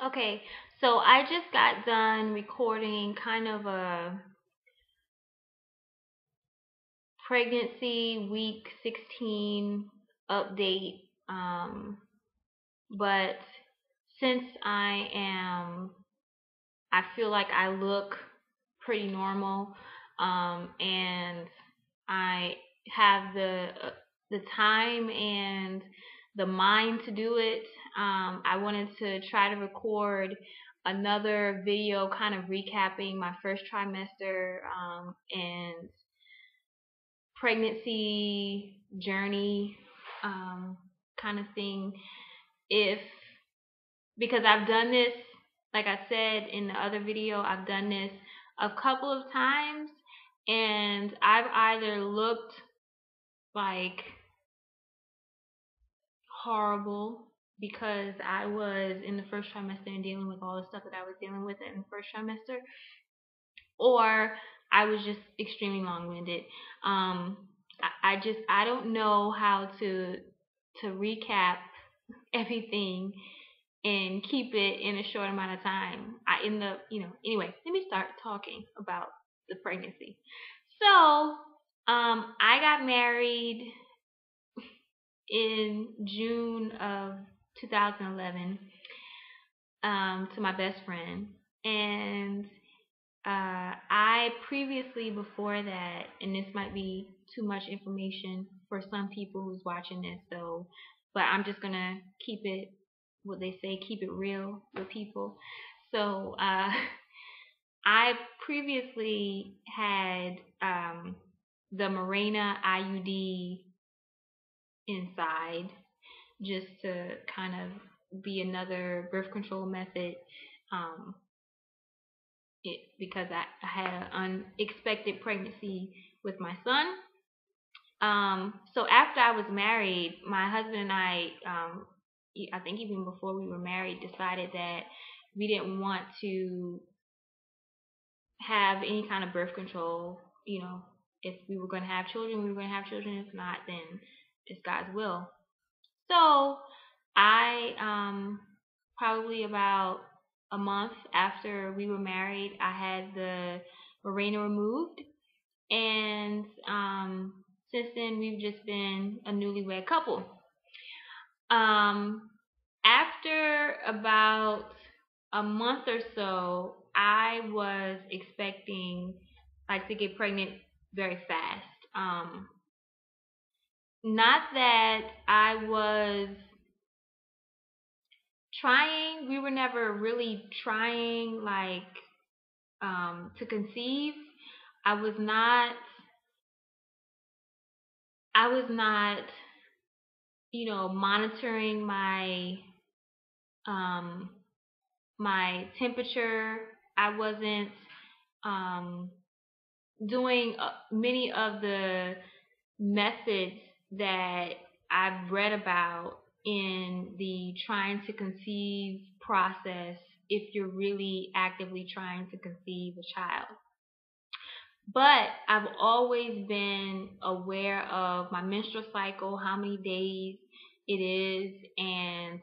Okay, so I just got done recording kind of a pregnancy week 16 update. But since I feel like I look pretty normal, and I have the time and the mind to do it. I wanted to try to record another video, kind of recapping my first trimester, and pregnancy journey, um, kind of thing. If Because I've done this, like I said in the other video, I've done this a couple of times, and I've either looked like horrible because I was in the first trimester and dealing with all the stuff that I was dealing with in the first trimester, or I was just extremely long-winded. I don't know how to recap everything and keep it in a short amount of time. I end up, anyway, let me start talking about the pregnancy. So, I got married in June of 2011, to my best friend. And I previously, before that, and this might be too much information for some people who's watching this, so, but I'm just gonna keep it, what they say, keep it real with people. So, I previously had the Mirena IUD inside, just to kind of be another birth control method. Um, because I had an unexpected pregnancy with my son. So after I was married, my husband and I think even before we were married, decided that we didn't want to have any kind of birth control. If we were going to have children, we were going to have children. If not, then it's God's will. So I, probably about a month after we were married, I had the Mirena removed, and since then we've just been a newlywed couple. Um, After about a month or so, I was expecting like to get pregnant very fast. Not that I was trying, we were never really trying like to conceive. I was not I was not, monitoring um my temperature. I wasn't um doing many of the methods that I've read about in the trying to conceive process if you're really actively trying to conceive a child. But I've always been aware of my menstrual cycle, how many days it is, and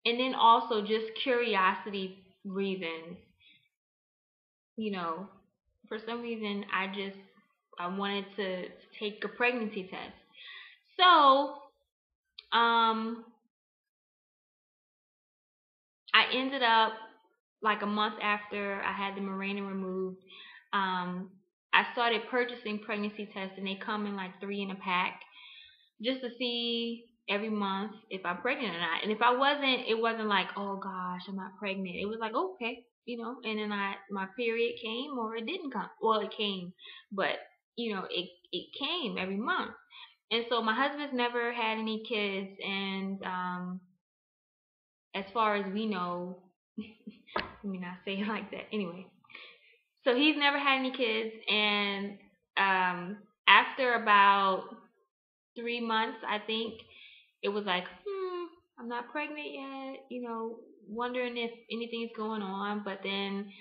then also just curiosity reasons. You know, for some reason I wanted to take a pregnancy test. So, um, I ended up, like a month after I had the Mirena removed, um, I started purchasing pregnancy tests, and they come in like three in a pack, just to see every month if I'm pregnant or not. And if I wasn't, it wasn't like, oh gosh, I'm not pregnant. It was like, okay, and then my period came or it didn't come. Well, it came, but it came every month. And so my husband's never had any kids, and as far as we know, let me not say it like that. Anyway, so he's never had any kids, and after about 3 months, I think, it was like, I'm not pregnant yet, wondering if anything's going on. But then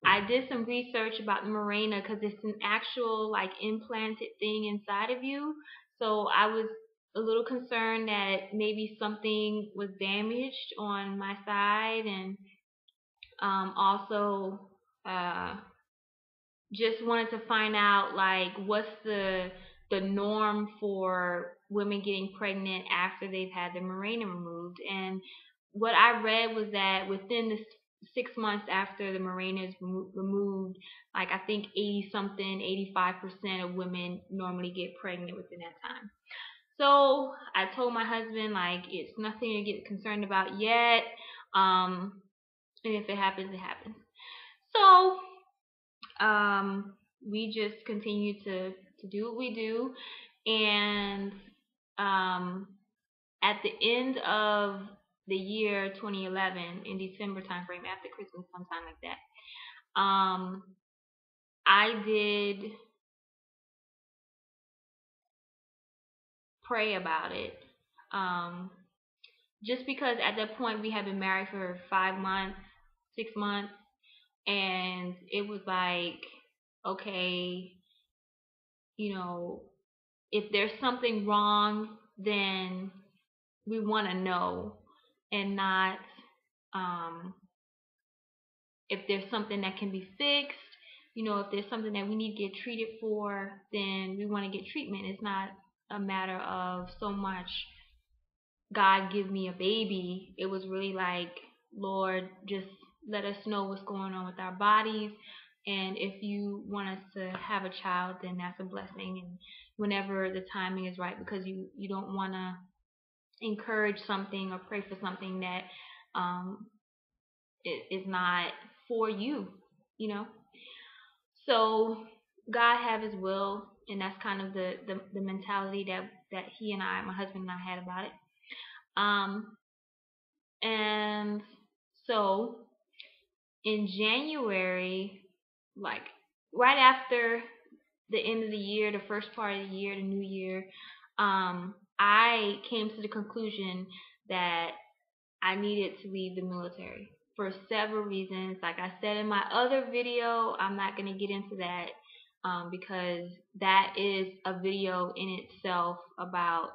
I did some research about the Mirena, because it's an actual like implanted thing inside of you. So I was a little concerned that maybe something was damaged on my side, and also just wanted to find out like what's the norm for women getting pregnant after they've had their Mirena removed. And what I read was that within the 6 months after the Mirena is removed, like I think 80 something, 85% of women normally get pregnant within that time. So I told my husband like it's nothing to get concerned about yet. And if it happens, it happens. So we just continue to do what we do, and at the end of the year 2011, in December timeframe, after Christmas, sometime like that, I did pray about it. Just because at that point we had been married for 5 months, 6 months, and it was like, okay, if there's something wrong, then we want to know, and not if there's something that can be fixed. If there's something that we need to get treated for, then we want to get treatment. It's not a matter of so much God give me a baby. It was really like, Lord, just let us know what's going on with our bodies, and if you want us to have a child, then that's a blessing, and whenever the timing is right, because you don't want to encourage something or pray for something that is not for you. So God have his will, and that's kind of the mentality that he and my husband and I had about it. And so in January, like right after the end of the year, the first part of the year, the new year, I came to the conclusion that I needed to leave the military for several reasons. Like I said in my other video, I'm not going to get into that because that is a video in itself about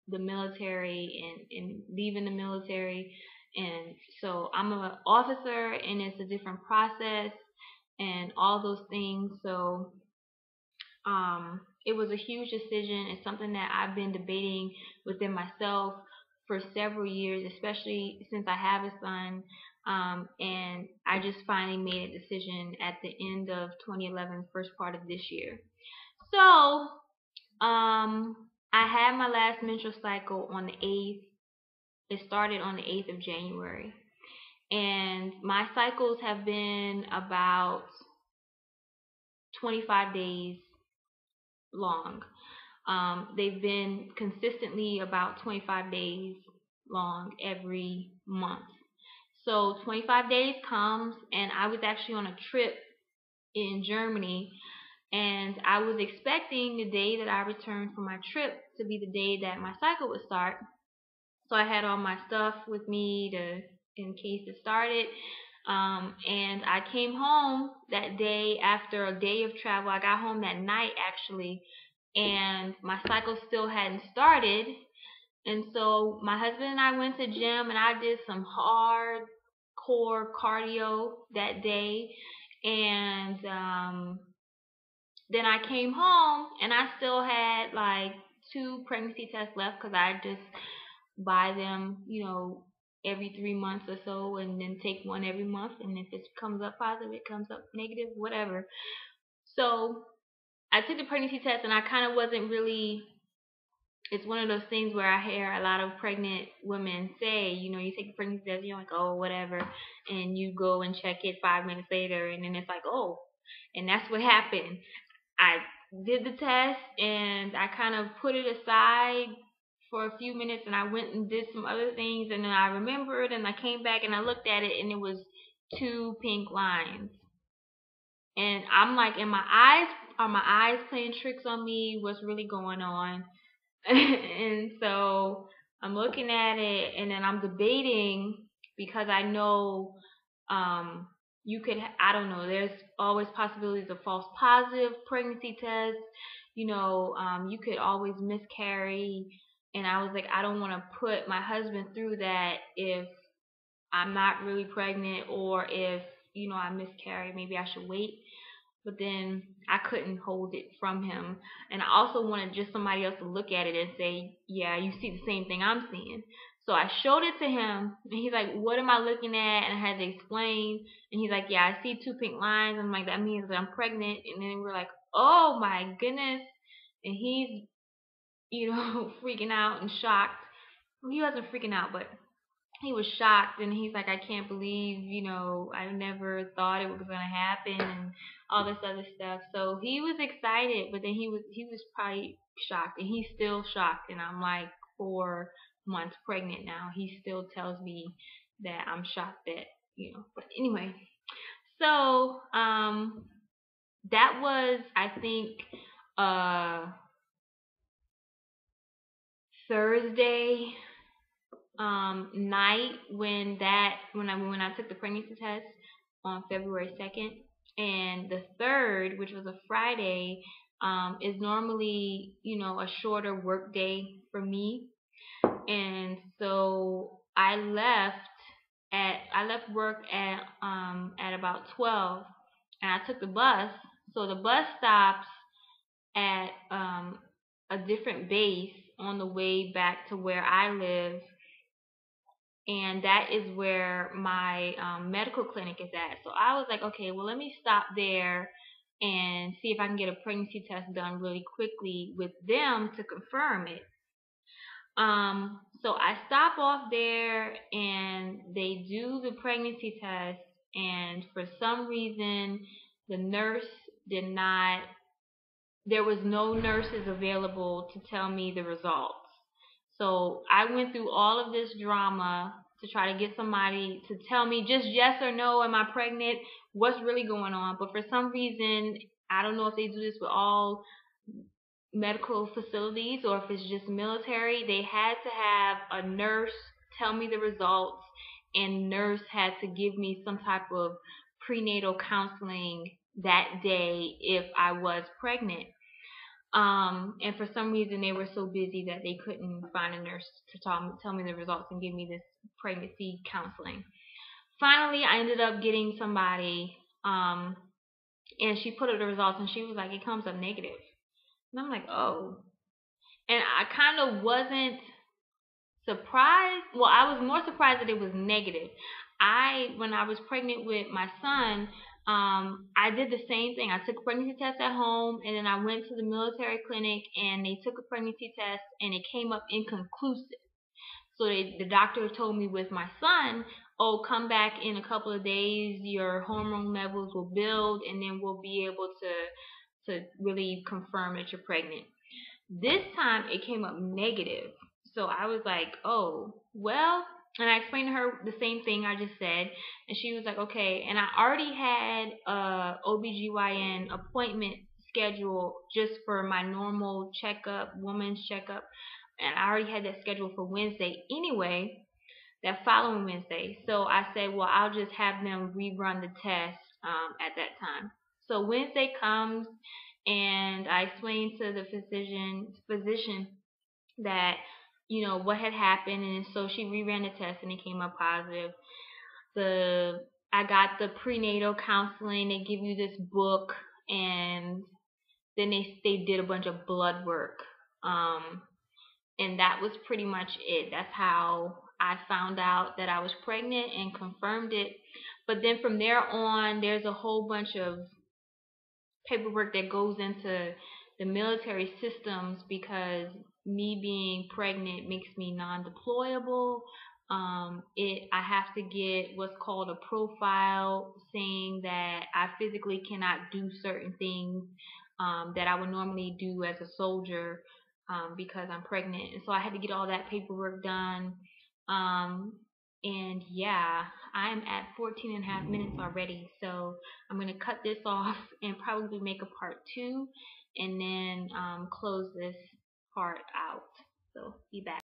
the military and leaving the military. And so I'm an officer, and it's a different process and all those things. So it was a huge decision. It's something that I've been debating within myself for several years, especially since I have a son. And I just finally made a decision at the end of 2011, first part of this year. So I had my last menstrual cycle on the 8th. It started on the 8th of January. And my cycles have been about 25 days long. They've been consistently about 25 days long every month. So 25 days comes, and I was actually on a trip in Germany, and I was expecting the day that I returned from my trip to be the day that my cycle would start. So I had all my stuff with me in case it started. And I came home that day after a day of travel. I got home that night actually, and my cycle still hadn't started. And so my husband and I went to the gym, and I did some hardcore cardio that day. And then I came home, and I still had like 2 pregnancy tests left, because I just buy them, every 3 months or so, and then take one every month. And if it comes up positive, it comes up negative, whatever. So I took the pregnancy test, and I kind of wasn't really. It's one of those things where I hear a lot of pregnant women say, you take the pregnancy test, you're like, oh, whatever, and you go and check it 5 minutes later, and then it's like, oh, and that's what happened. I did the test, and I kind of put it aside for a few minutes, and I went and did some other things, and then I remembered, and I came back and I looked at it, and it was 2 pink lines. And I'm like, are my eyes playing tricks on me? What's really going on? And so I'm looking at it, and then I'm debating, because I know you could, I don't know, there's always possibilities of false positive pregnancy tests. You could always miscarry. And I was like, I don't want to put my husband through that if I'm not really pregnant, or if, I miscarry, maybe I should wait. But then I couldn't hold it from him. And I also wanted just somebody else to look at it and say, yeah, you see the same thing I'm seeing. So I showed it to him, and he's like, what am I looking at? And I had to explain. And he's like, yeah, I see two pink lines. I'm like, that means that I'm pregnant. And then we're like, oh my goodness. And he's, freaking out and shocked. Well, he wasn't freaking out, but he was shocked, and he's like, I can't believe, I never thought it was gonna happen, and all this other stuff. So he was excited, but then he was probably shocked, and he's still shocked. And I'm like 4 months pregnant now. He still tells me that I'm shocked that, But anyway, so that was, I think, uh Thursday night when I took the pregnancy test on February 2nd, and the third, which was a Friday, is normally a shorter work day for me, and so I left work at about 12, and I took the bus. So the bus stops at a different base on the way back to where I live, and that is where my medical clinic is at. So I was like, okay, well, let me stop there and see if I can get a pregnancy test done really quickly with them to confirm it. So I stop off there, and they do the pregnancy test, and for some reason, the nurse did not. There was no nurses available to tell me the results. So I went through all of this drama to try to get somebody to tell me just yes or no, am I pregnant? What's really going on? But for some reason, I don't know if they do this with all medical facilities or if it's just military. They had to have a nurse tell me the results, and nurse had to give me some type of prenatal counseling that day if I was pregnant. And for some reason, they were so busy that they couldn't find a nurse to tell me the results and give me this pregnancy counseling. Finally, I ended up getting somebody, and she put up the results, and she was like, it comes up negative. And I'm like, oh. And I kind of wasn't surprised. Well, I was more surprised that it was negative. When I was pregnant with my son, I did the same thing. I took a pregnancy test at home, and then I went to the military clinic, and they took a pregnancy test, and it came up inconclusive. So the doctor told me with my son, oh, come back in a couple of days, your hormone levels will build, and then we'll be able to really confirm that you're pregnant. This time it came up negative. So I was like, oh, well, and I explained to her the same thing I just said, and she was like, okay. And I already had a OBGYN appointment scheduled just for my normal checkup, woman's checkup, and I already had that scheduled for Wednesday anyway, that following Wednesday. So I said, well, I'll just have them rerun the test at that time. So Wednesday comes, and I explained to the physician that what had happened, and so she reran the test, and it came up positive. I got the prenatal counseling. They give you this book, and then they did a bunch of blood work, and that was pretty much it. That's how I found out that I was pregnant and confirmed it. But then from there on, there's a whole bunch of paperwork that goes into the military systems, because me being pregnant makes me non-deployable. I have to get what's called a profile, saying that I physically cannot do certain things that I would normally do as a soldier, because I'm pregnant. And so I had to get all that paperwork done. And yeah, I'm at 14 and a half minutes already. So I'm going to cut this off and probably make a part 2, and then close this part out. So be back.